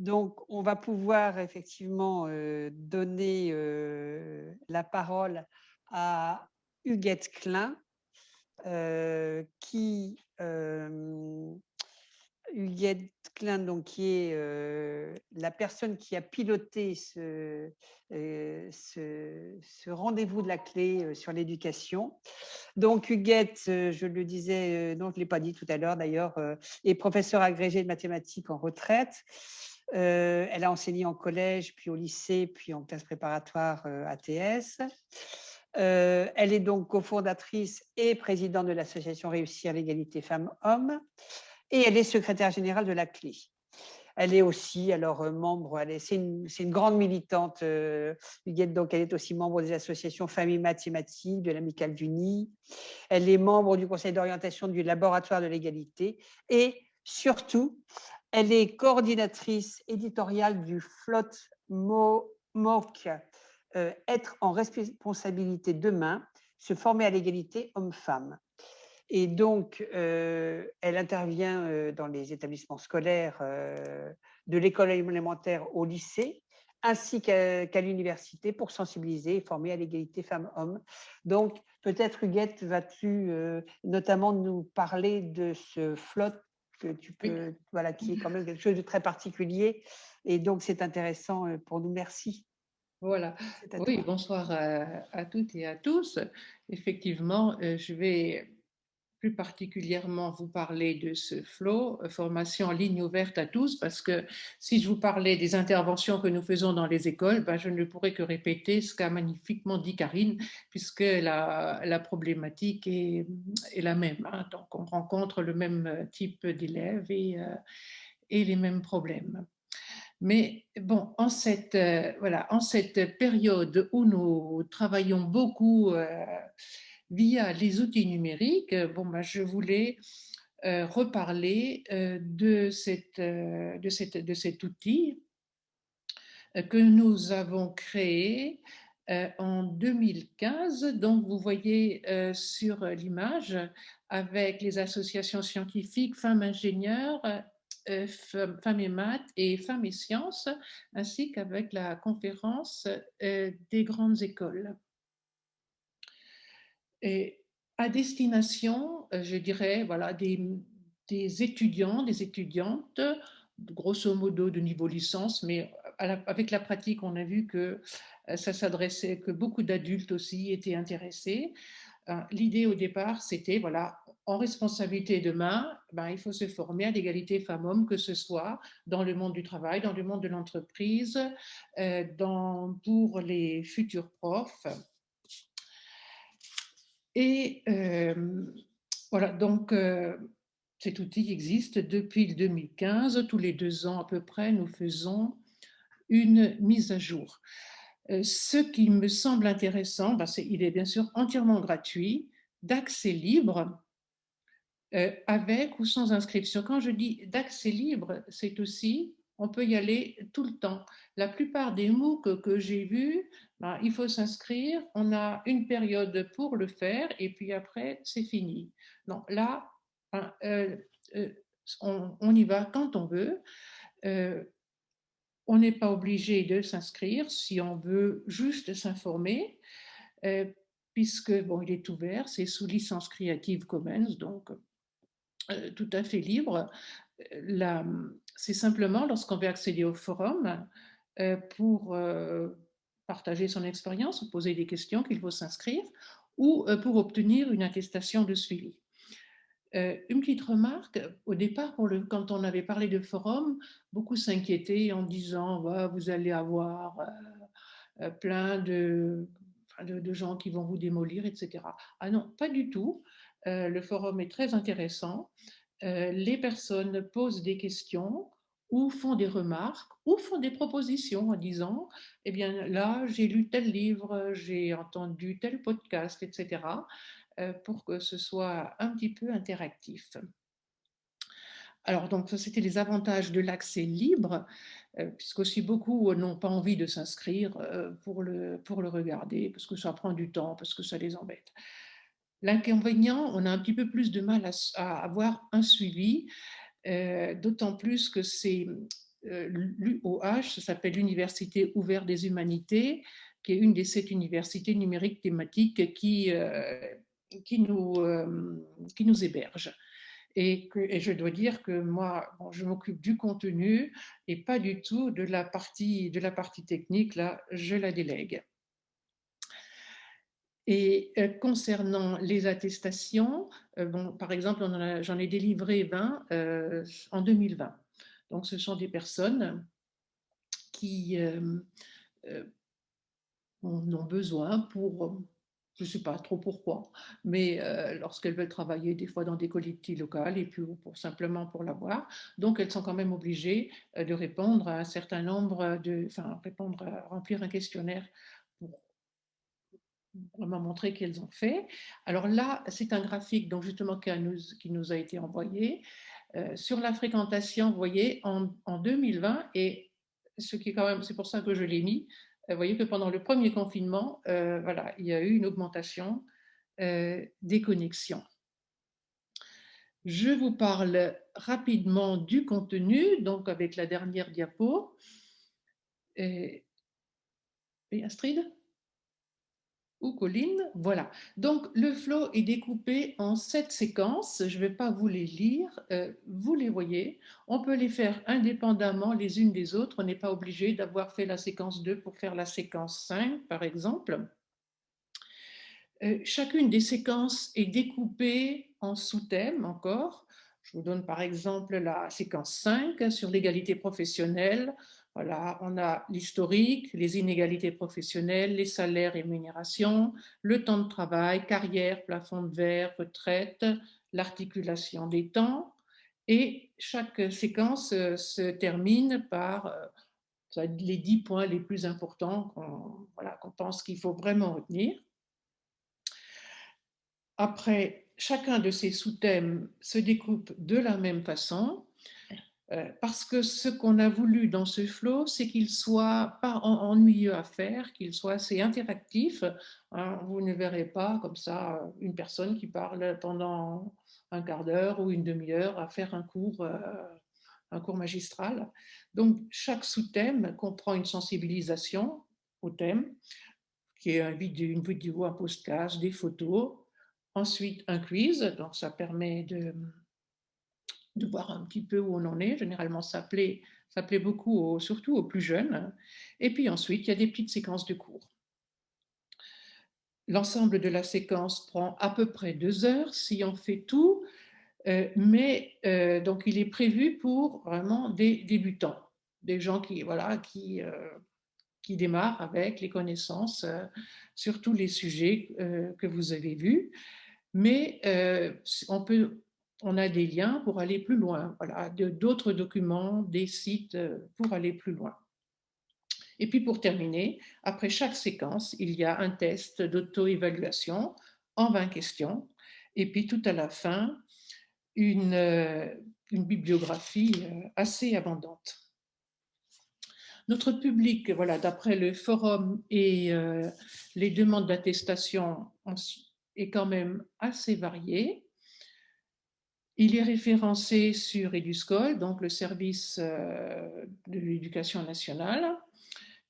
Donc, on va pouvoir effectivement donner la parole à Huguette Klein, qui Huguette Klein, donc, qui est la personne qui a piloté ce rendez-vous de la clé sur l'éducation. Donc, Huguette, je le disais, non, je ne l'ai pas dit tout à l'heure d'ailleurs, est professeure agrégée de mathématiques en retraite. Elle a enseigné en collège, puis au lycée, puis en classe préparatoire ATS. Elle est donc cofondatrice et présidente de l'association Réussir l'égalité femmes-hommes et elle est secrétaire générale de la Clé. Elle est aussi alors membre, c'est une grande militante, Huguette, donc elle est aussi membre des associations Famille Mathématiques, de l'Amicale du Nid. Elle est membre du conseil d'orientation du laboratoire de l'égalité et surtout, elle est coordinatrice éditoriale du FLOT MOOC, Être en responsabilité demain, se former à l'égalité homme-femme. Et donc, elle intervient dans les établissements scolaires de l'école élémentaire au lycée, ainsi qu'à l'université pour sensibiliser et former à l'égalité femmes-hommes. Donc, peut-être, Huguette, vas-tu notamment nous parler de ce FLOT que tu Oui, peux, voilà, qui est quand même quelque chose de très particulier. Et donc, c'est intéressant pour nous. Merci. voilà. C'est à Oui, toi. bonsoir à toutes et à tous. Effectivement, je vais plus particulièrement vous parler de ce flow, formation en ligne ouverte à tous, parce que si je vous parlais des interventions que nous faisons dans les écoles, ben, je ne pourrais que répéter ce qu'a magnifiquement dit Karine, puisque la problématique est la même, hein. Donc, on rencontre le même type d'élèves et les mêmes problèmes. Mais bon, voilà, en cette période où nous travaillons beaucoup via les outils numériques, bon, ben, je voulais reparler de cet outil que nous avons créé en 2015. Donc, vous voyez sur l'image avec les associations scientifiques Femmes ingénieurs, Femmes et maths et Femmes et sciences, ainsi qu'avec la conférence des grandes écoles. Et à destination, je dirais, voilà, des étudiants, des étudiantes, grosso modo de niveau licence, mais avec la pratique, on a vu que ça s'adressait, que beaucoup d'adultes aussi étaient intéressés. L'idée au départ, c'était, voilà, en responsabilité demain, ben, il faut se former à l'égalité femmes-hommes, que ce soit dans le monde du travail, dans le monde de l'entreprise, pour les futurs profs. Et voilà, donc cet outil existe depuis le 2015. Tous les 2 ans à peu près, nous faisons une mise à jour. Ce qui me semble intéressant, ben, il est bien sûr entièrement gratuit, d'accès libre, avec ou sans inscription. Quand je dis d'accès libre, c'est aussi, on peut y aller tout le temps. La plupart des MOOC que j'ai vus, ben, il faut s'inscrire, on a une période pour le faire et puis après, c'est fini. Non, là, ben, on y va quand on veut. Euh, on n'est pas obligé de s'inscrire si on veut juste s'informer, euh, puisque bon, il est ouvert, c'est sous licence Creative Commons, donc tout à fait libre. C'est simplement lorsqu'on veut accéder au forum pour partager son expérience ou poser des questions qu'il faut s'inscrire ou pour obtenir une attestation de suivi. Une petite remarque, au départ, quand on avait parlé de forum, beaucoup s'inquiétaient en disant ouais, vous allez avoir plein de gens qui vont vous démolir, etc. Ah non, pas du tout. Le forum est très intéressant. Les personnes posent des questions ou font des remarques ou font des propositions en disant, eh bien là, j'ai lu tel livre, j'ai entendu tel podcast, etc., pour que ce soit un petit peu interactif. Alors, donc, ça, c'était les avantages de l'accès libre, puisqu'aussi beaucoup n'ont pas envie de s'inscrire pour le regarder, parce que ça prend du temps, parce que ça les embête. L'inconvénient, on a un petit peu plus de mal à avoir un suivi, d'autant plus que l'UOH, ça s'appelle l'Université ouverte des humanités, qui est une des 7 universités numériques thématiques qui nous héberge. Et je dois dire que moi, bon, je m'occupe du contenu et pas du tout de la partie technique, là, je la délègue. Et concernant les attestations, bon, par exemple, j'en ai délivré 20 en 2020. Donc, ce sont des personnes qui en ont besoin pour, je ne sais pas trop pourquoi, mais lorsqu'elles veulent travailler des fois dans des collectivités locales et puis simplement pour l'avoir. Donc, elles sont quand même obligées de répondre à un certain nombre remplir un questionnaire pour vraiment montrer qu'elles ont fait. Alors là, c'est un graphique donc justement qui nous a été envoyé sur la fréquentation, vous voyez, en 2020, et ce qui est quand même, c'est pour ça que je l'ai mis, vous voyez que pendant le premier confinement, voilà, il y a eu une augmentation des connexions. Je vous parle rapidement du contenu, donc avec la dernière diapo. Et Astrid ou Colline, voilà. Donc, le flow est découpé en 7 séquences. Je ne vais pas vous les lire, vous les voyez. On peut les faire indépendamment les unes des autres. On n'est pas obligé d'avoir fait la séquence 2 pour faire la séquence 5, par exemple. Chacune des séquences est découpée en sous-thèmes encore. Je vous donne par exemple la séquence 5 sur l'égalité professionnelle. Voilà, on a l'historique, les inégalités professionnelles, les salaires et rémunérations, le temps de travail, carrière, plafond de verre, retraite, l'articulation des temps. Et chaque séquence se termine par les 10 points les plus importants qu'on pense qu'il faut vraiment retenir. Après, chacun de ces sous-thèmes se découpe de la même façon, parce que ce qu'on a voulu dans ce flow, c'est qu'il soit pas ennuyeux à faire, qu'il soit assez interactif. Hein, vous ne verrez pas comme ça une personne qui parle pendant un quart d'heure ou une demi-heure à faire un cours magistral. Donc, chaque sous-thème comprend une sensibilisation au thème, qui est une vidéo, un podcast, des photos. Ensuite, un quiz, donc ça permet de voir un petit peu où on en est. Généralement, ça plaît beaucoup, surtout aux plus jeunes. Et puis ensuite, il y a des petites séquences de cours. L'ensemble de la séquence prend à peu près 2 heures si on fait tout, mais donc il est prévu pour vraiment des débutants, des gens qui démarrent avec les connaissances sur tous les sujets que vous avez vus. Mais on a des liens pour aller plus loin, voilà, d'autres documents, des sites pour aller plus loin. Et puis pour terminer, après chaque séquence, il y a un test d'auto-évaluation en 20 questions. Et puis tout à la fin, une bibliographie assez abondante. Notre public, voilà, d'après le forum et les demandes d'attestation, est quand même assez varié. Il est référencé sur Eduscol, donc le service de l'éducation nationale,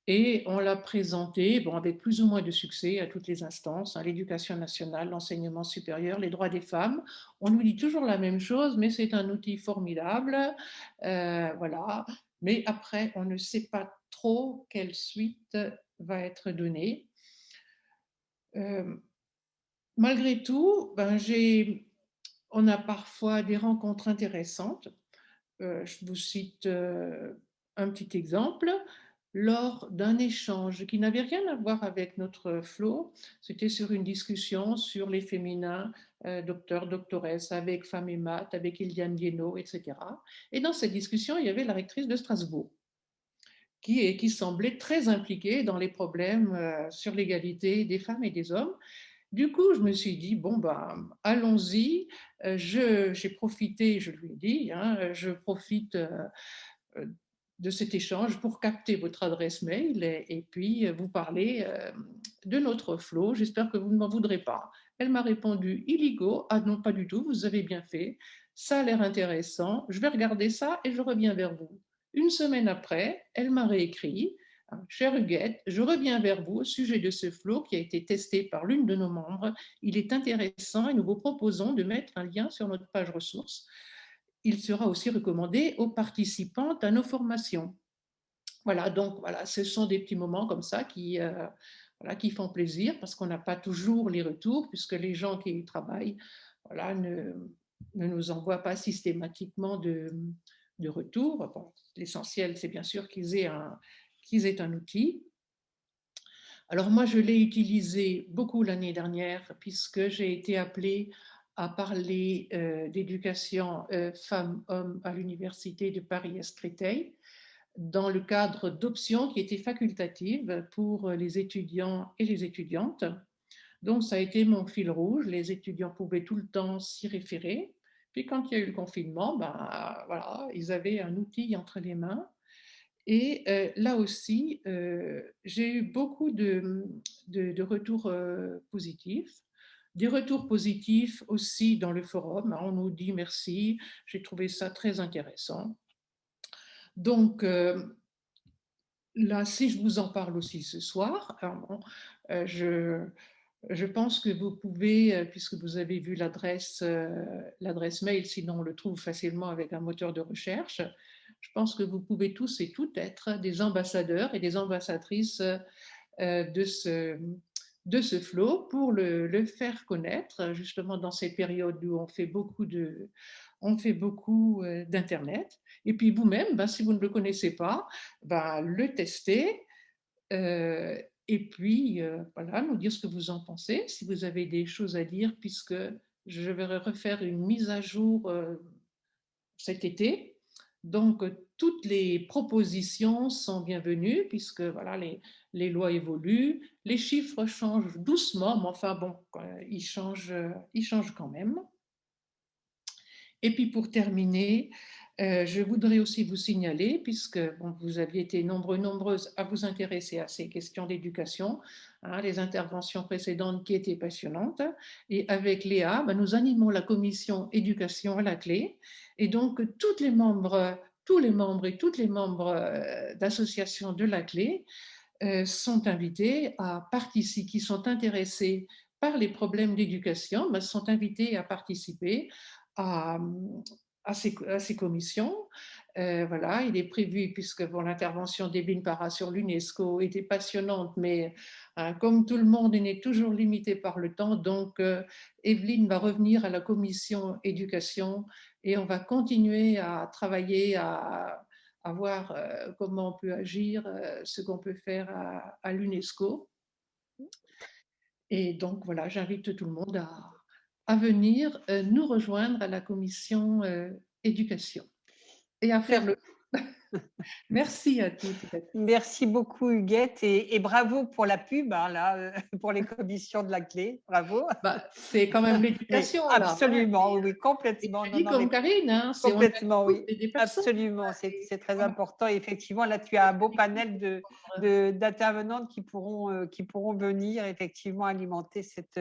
et on l'a présenté avec plus ou moins de succès à toutes les instances, hein, l'éducation nationale, l'enseignement supérieur, les droits des femmes. On nous dit toujours la même chose, mais c'est un outil formidable, voilà. Mais après, on ne sait pas trop quelle suite va être donnée. Malgré tout, on a parfois des rencontres intéressantes. Je vous cite un petit exemple. Lors d'un échange qui n'avait rien à voir avec notre flow, c'était sur une discussion sur les féminins, docteurs, doctoresses, avec Femmes et Maths, avec Iliane Guénaud, etc. Et dans cette discussion, il y avait la rectrice de Strasbourg, qui semblait très impliquée dans les problèmes sur l'égalité des femmes et des hommes. Du coup, je me suis dit, bon, allons-y. J'ai profité, je lui ai dit, hein, je profite de cet échange pour capter votre adresse mail et puis vous parler de notre flow. J'espère que vous ne m'en voudrez pas. Elle m'a répondu illico. Ah non, pas du tout, vous avez bien fait. Ça a l'air intéressant. Je vais regarder ça et je reviens vers vous. Une semaine après, elle m'a réécrit: Chère Huguette, je reviens vers vous au sujet de ce flot qui a été testé par l'une de nos membres. Il est intéressant et nous vous proposons de mettre un lien sur notre page ressources. Il sera aussi recommandé aux participantes à nos formations. Voilà, donc voilà, ce sont des petits moments comme ça voilà, qui font plaisir parce qu'on n'a pas toujours les retours puisque les gens qui y travaillent voilà, ne nous envoient pas systématiquement de retour. Bon, l'essentiel, c'est bien sûr qu'ils aient un outil. Alors moi, je l'ai utilisé beaucoup l'année dernière puisque j'ai été appelée à parler d'éducation femmes-hommes à l'université de Paris-Est-Créteil dans le cadre d'options qui étaient facultatives pour les étudiants et les étudiantes. Donc ça a été mon fil rouge, les étudiants pouvaient tout le temps s'y référer. Puis quand il y a eu le confinement, ben, voilà, ils avaient un outil entre les mains. Et là aussi, j'ai eu beaucoup de retours positifs. Des retours positifs aussi dans le forum. On nous dit merci, j'ai trouvé ça très intéressant. Donc là, si je vous en parle aussi ce soir, alors bon, je pense que vous pouvez, puisque vous avez vu l'adresse mail, sinon on le trouve facilement avec un moteur de recherche, je pense que vous pouvez tous et toutes être des ambassadeurs et des ambassadrices de ce flot pour le faire connaître, justement dans ces périodes où on fait beaucoup d'Internet. Et puis vous-même, ben, si vous ne le connaissez pas, ben, le tester. Et puis, voilà, nous dire ce que vous en pensez, si vous avez des choses à dire, puisque je vais refaire une mise à jour cet été. Donc, toutes les propositions sont bienvenues, puisque voilà, les lois évoluent, les chiffres changent doucement, mais enfin bon, ils changent quand même. Et puis pour terminer, je voudrais aussi vous signaler, puisque bon, vous aviez été nombreuses à vous intéresser à ces questions d'éducation, hein, les interventions précédentes qui étaient passionnantes. Et avec Léa, ben, nous animons la commission éducation à la clé. Et donc, tous les membres et toutes les membres d'associations de la clé sont invités à participer, qui sont intéressés par les problèmes d'éducation, ben, sont invités à participer à, à ces commissions. Voilà, il est prévu, puisque bon, l'intervention d'Evelyne Parra sur l'UNESCO était passionnante, mais comme tout le monde, elle est toujours limité par le temps. Donc, Evelyne va revenir à la commission éducation et on va continuer à travailler, à voir comment on peut agir, ce qu'on peut faire à l'UNESCO. Et donc, voilà, j'invite tout le monde à venir nous rejoindre à la commission éducation et à faire le... Merci à toutes. Merci beaucoup Huguette et bravo pour la pub hein, là, pour les commissions de la clé. Bravo. Bah, c'est quand même l'éducation là. Absolument, oui, Et complètement. je Non, dis non, comme mais Karine, hein, on aide complètement, tous oui. des personnes. Absolument, Et c'est très voilà. important. Et effectivement, là, tu as un beau panel d'intervenantes qui pourront venir effectivement alimenter cette